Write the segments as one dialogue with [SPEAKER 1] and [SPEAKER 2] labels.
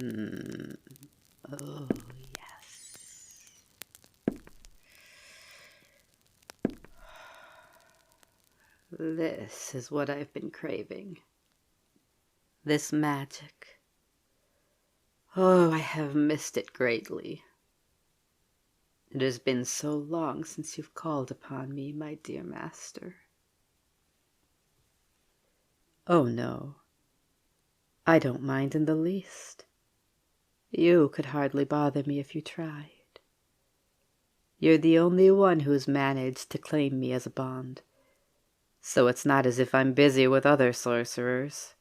[SPEAKER 1] Oh, yes. This is what I've been craving. This magic. Oh, I have missed it greatly. It has been so long since you've called upon me, my dear master. Oh, no. I don't mind in the least. You could hardly bother me if you tried. You're the only one who's managed to claim me as a bond, so it's not as if I'm busy with other sorcerers.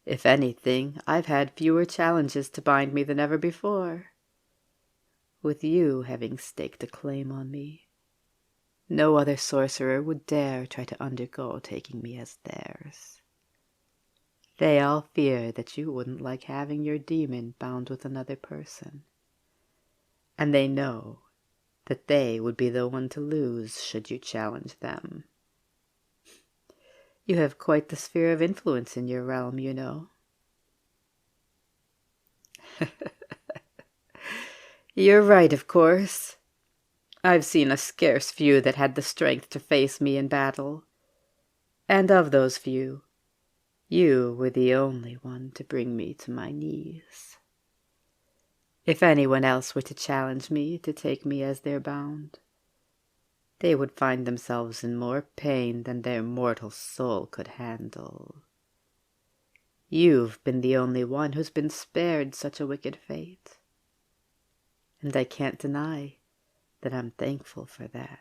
[SPEAKER 1] If anything, I've had fewer challenges to bind me than ever before. With you having staked a claim on me, no other sorcerer would dare try to undergo taking me as theirs. They all fear that you wouldn't like having your demon bound with another person, and they know that they would be the one to lose should you challenge them. You have quite the sphere of influence in your realm, you know. You're right, of course. I've seen a scarce few that had the strength to face me in battle, and of those few, you were the only one to bring me to my knees. If anyone else were to challenge me to take me as their bound, they would find themselves in more pain than their mortal soul could handle. You've been the only one who's been spared such a wicked fate, and I can't deny that I'm thankful for that.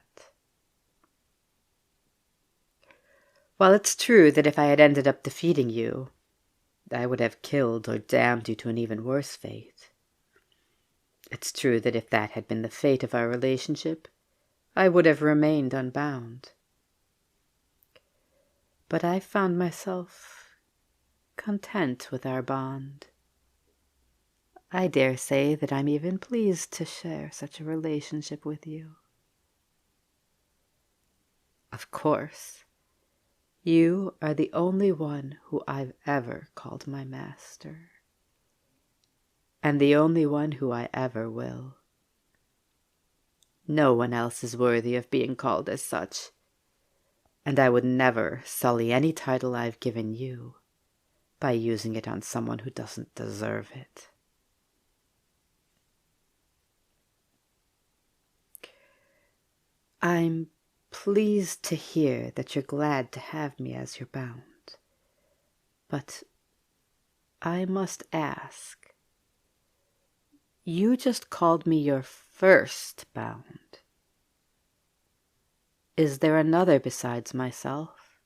[SPEAKER 1] While it's true that if I had ended up defeating you, I would have killed or damned you to an even worse fate. It's true that if that had been the fate of our relationship, I would have remained unbound. But I found myself content with our bond. I dare say that I'm even pleased to share such a relationship with you. Of course, you are the only one who I've ever called my master, and the only one who I ever will. No one else is worthy of being called as such, and I would never sully any title I've given you by using it on someone who doesn't deserve it. I'm pleased to hear that you're glad to have me as your bound, but I must ask, you just called me your first bound. Is there another besides myself?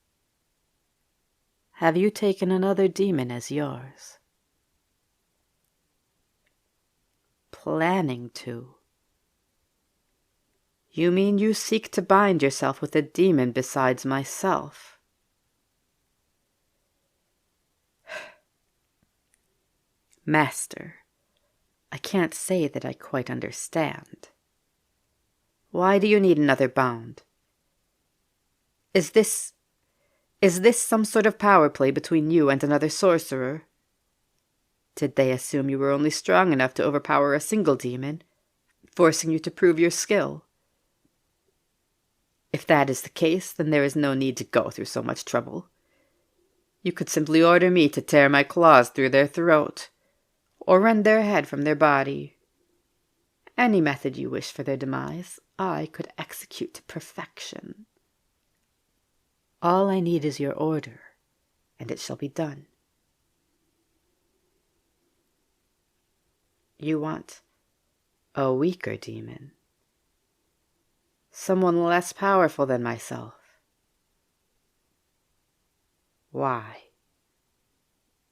[SPEAKER 1] Have you taken another demon as yours? Planning to? You mean you seek to bind yourself with a demon besides myself? Master, I can't say that I quite understand. Why do you need another bound? Is this some sort of power play between you and another sorcerer? Did they assume you were only strong enough to overpower a single demon, forcing you to prove your skill? If that is the case, then there is no need to go through so much trouble. You could simply order me to tear my claws through their throat, or rend their head from their body. Any method you wish for their demise, I could execute to perfection. All I need is your order, and it shall be done. You want a weaker demon, someone less powerful than myself. Why?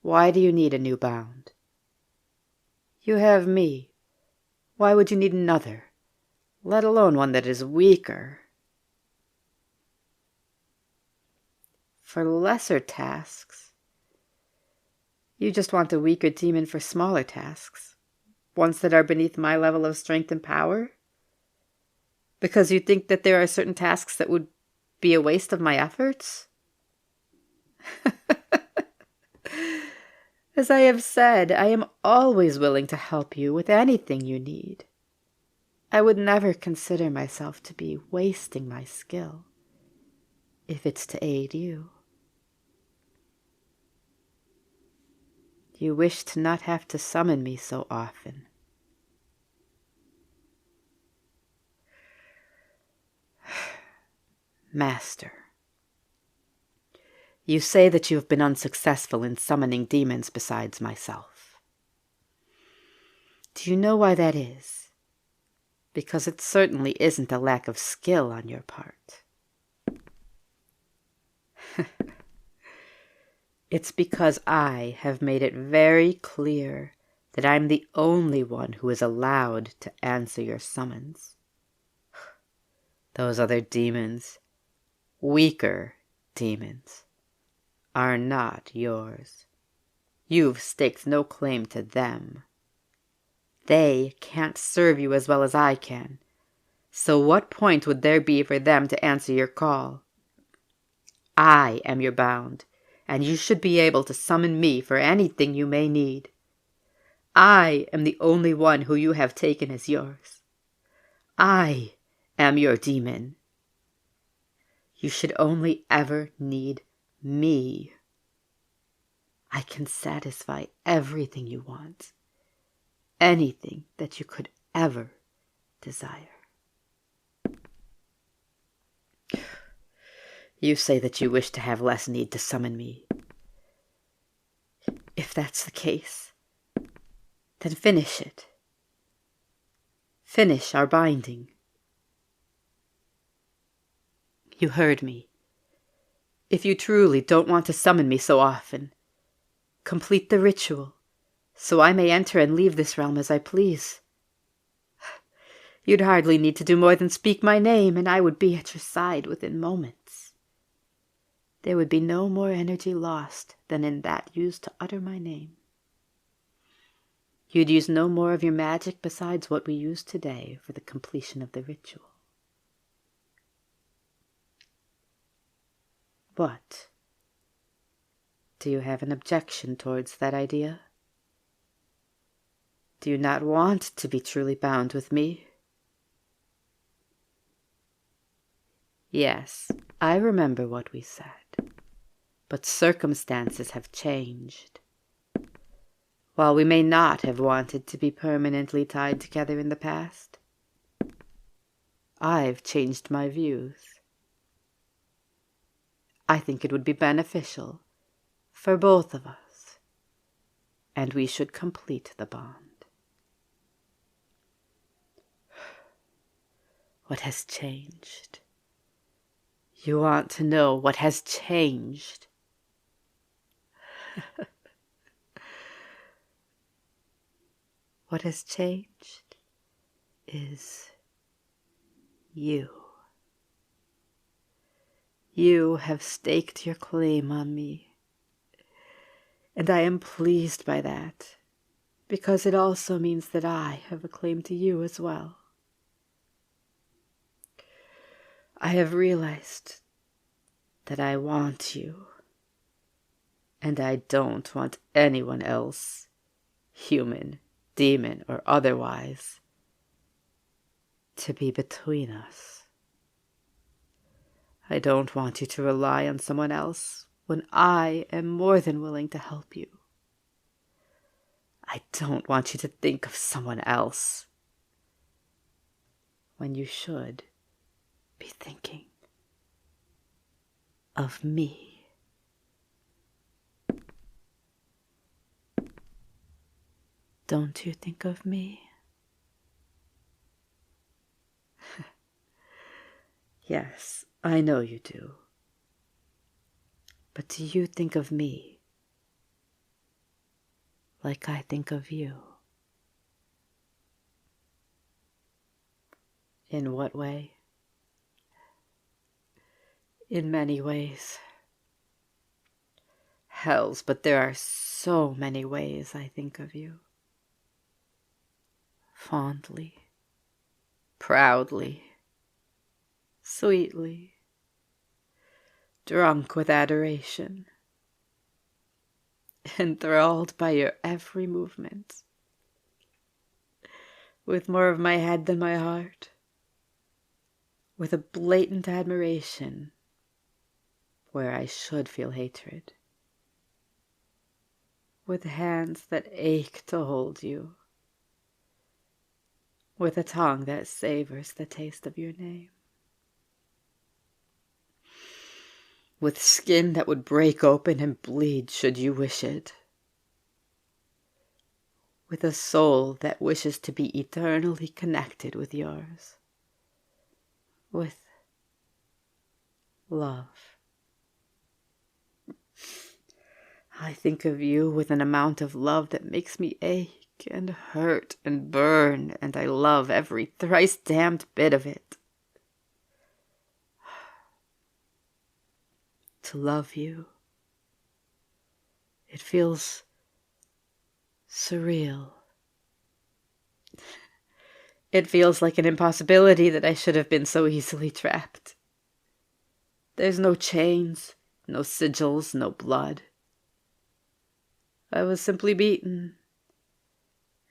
[SPEAKER 1] Why do you need a new bound? You have me. Why would you need another, let alone one that is weaker? For lesser tasks, you just want a weaker demon for smaller tasks, ones that are beneath my level of strength and power? Because you think that there are certain tasks that would be a waste of my efforts? As I have said, I am always willing to help you with anything you need. I would never consider myself to be wasting my skill, if it's to aid you. You wish to not have to summon me so often. Master, you say that you have been unsuccessful in summoning demons besides myself. Do you know why that is? Because it certainly isn't a lack of skill on your part. It's because I have made it very clear that I'm the only one who is allowed to answer your summons. Those other demons, weaker demons, are not yours. You've staked no claim to them. They can't serve you as well as I can, so what point would there be for them to answer your call? I am your bound, and you should be able to summon me for anything you may need. I am the only one who you have taken as yours. I am your demon. You should only ever need me. I can satisfy everything you want, anything that you could ever desire. You say that you wish to have less need to summon me. If that's the case, then finish it. Finish our binding. You heard me. If you truly don't want to summon me so often, complete the ritual, so I may enter and leave this realm as I please. You'd hardly need to do more than speak my name, and I would be at your side within moments. There would be no more energy lost than in that used to utter my name. You'd use no more of your magic besides what we use today for the completion of the ritual. What? Do you have an objection towards that idea? Do you not want to be truly bound with me? Yes, I remember what we said, but circumstances have changed. While we may not have wanted to be permanently tied together in the past, I've changed my views. I think it would be beneficial for both of us, and we should complete the bond. What has changed? You want to know what has changed? What has changed is you. You have staked your claim on me, and I am pleased by that, because it also means that I have a claim to you as well. I have realized that I want you, and I don't want anyone else, human, demon, or otherwise, to be between us. I don't want you to rely on someone else when I am more than willing to help you. I don't want you to think of someone else when you should be thinking of me. Don't you think of me? Yes, I know you do. But do you think of me like I think of you? In what way? In many ways. Hells, but there are so many ways I think of you. Fondly, proudly, sweetly, drunk with adoration. enthralled by your every movement, with more of my head than my heart, with a blatant admiration where I should feel hatred, with hands that ache to hold you, with a tongue that savors the taste of your name, with skin that would break open and bleed should you wish it, with a soul that wishes to be eternally connected with yours, with love. I think of you with an amount of love that makes me ache and hurt and burn, and I love every thrice damned bit of it. To love you, it feels surreal. It feels like an impossibility that I should have been so easily trapped. There's no chains, no sigils, no blood. I was simply beaten,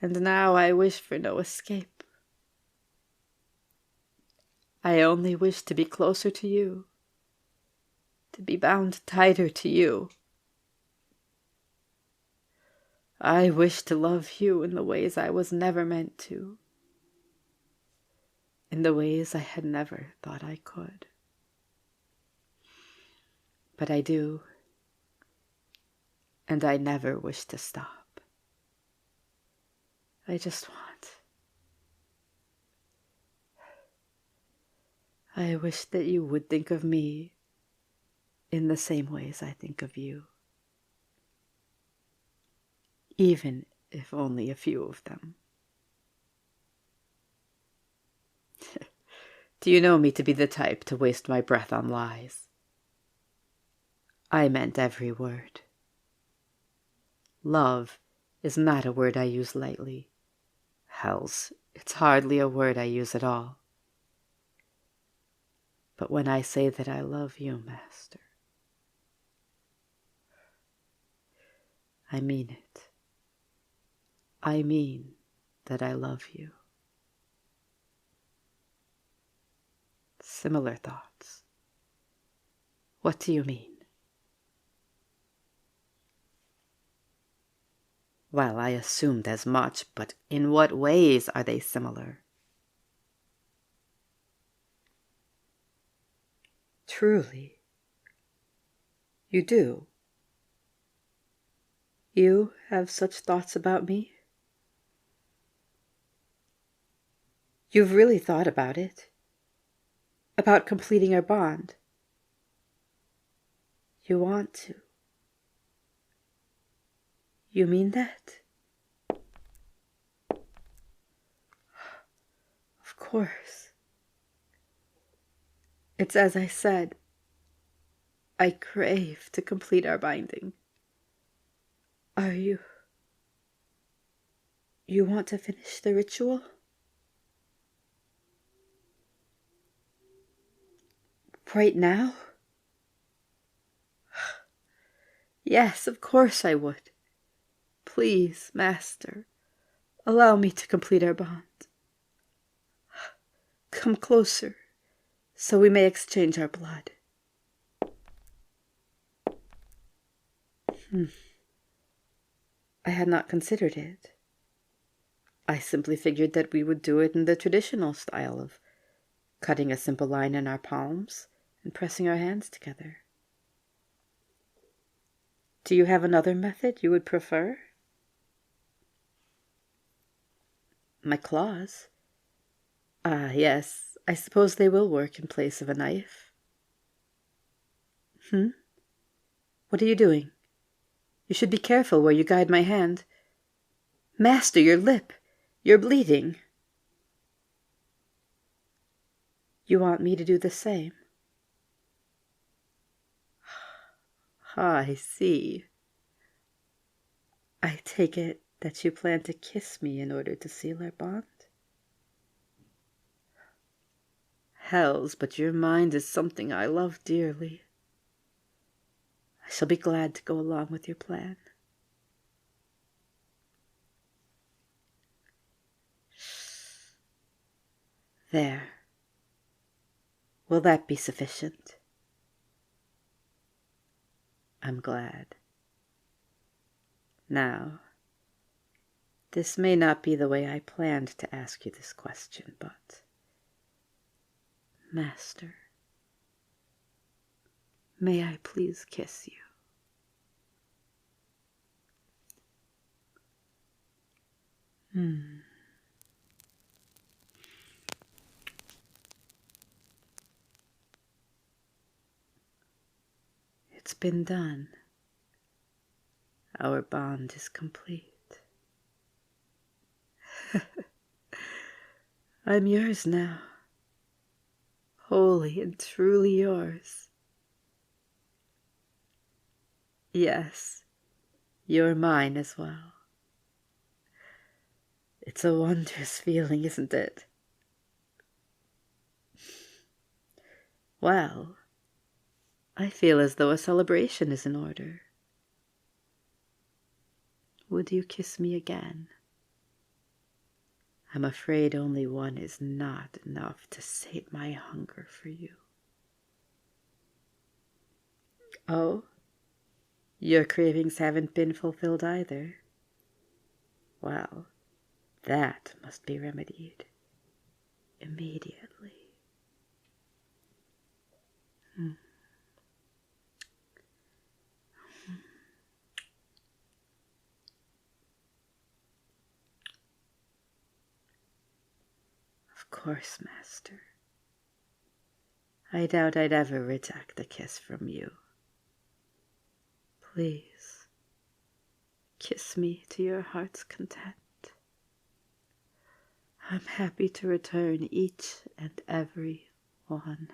[SPEAKER 1] and now I wish for no escape. I only wish to be closer to you, to be bound tighter to you. I wish to love you in the ways I was never meant to, in the ways I had never thought I could. But I do, and I never wish to stop. I just want. I wish that you would think of me in the same ways I think of you, even if only a few of them. Do you know me to be the type to waste my breath on lies? I meant every word. Love is not a word I use lightly. Hells, it's hardly a word I use at all. But when I say that I love you, Master, I mean it. I mean that I love you. Similar thoughts. What do you mean? Well, I assumed as much, but in what ways are they similar? Truly, you do. You have such thoughts about me? You've really thought about it? About completing our bond? You want to? You mean that? Of course. It's as I said. I crave to complete our binding. Are you... You want to finish the ritual? Right now? Yes, of course I would. Please, Master, allow me to complete our bond. Come closer, so we may exchange our blood. I had not considered it. I simply figured that we would do it in the traditional style of cutting a simple line in our palms and pressing our hands together. Do you have another method you would prefer? My claws? Ah, yes, I suppose they will work in place of a knife. What are you doing? You should be careful where you guide my hand. Master, your lip! You're bleeding. You want me to do the same? I see. I take it that you plan to kiss me in order to seal our bond? Hells, but your mind is something I love dearly. I shall be glad to go along with your plan. There. Will that be sufficient? I'm glad. Now, this may not be the way I planned to ask you this question, but, Master, may I please kiss you? It's been done. Our bond is complete. I'm yours now, wholly and truly yours. Yes, you're mine as well. It's a wondrous feeling, isn't it? Well, I feel as though a celebration is in order. Would you kiss me again? I'm afraid only one is not enough to sate my hunger for you. Oh, your cravings haven't been fulfilled either. Well, that must be remedied immediately. Of course, Master. I doubt I'd ever reject a kiss from you. Please, kiss me to your heart's content. I'm happy to return each and every one.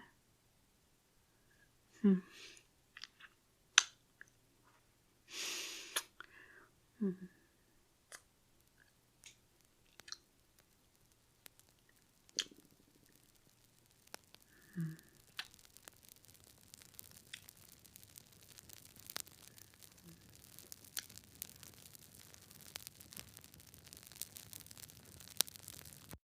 [SPEAKER 1] Hmm. Hmm.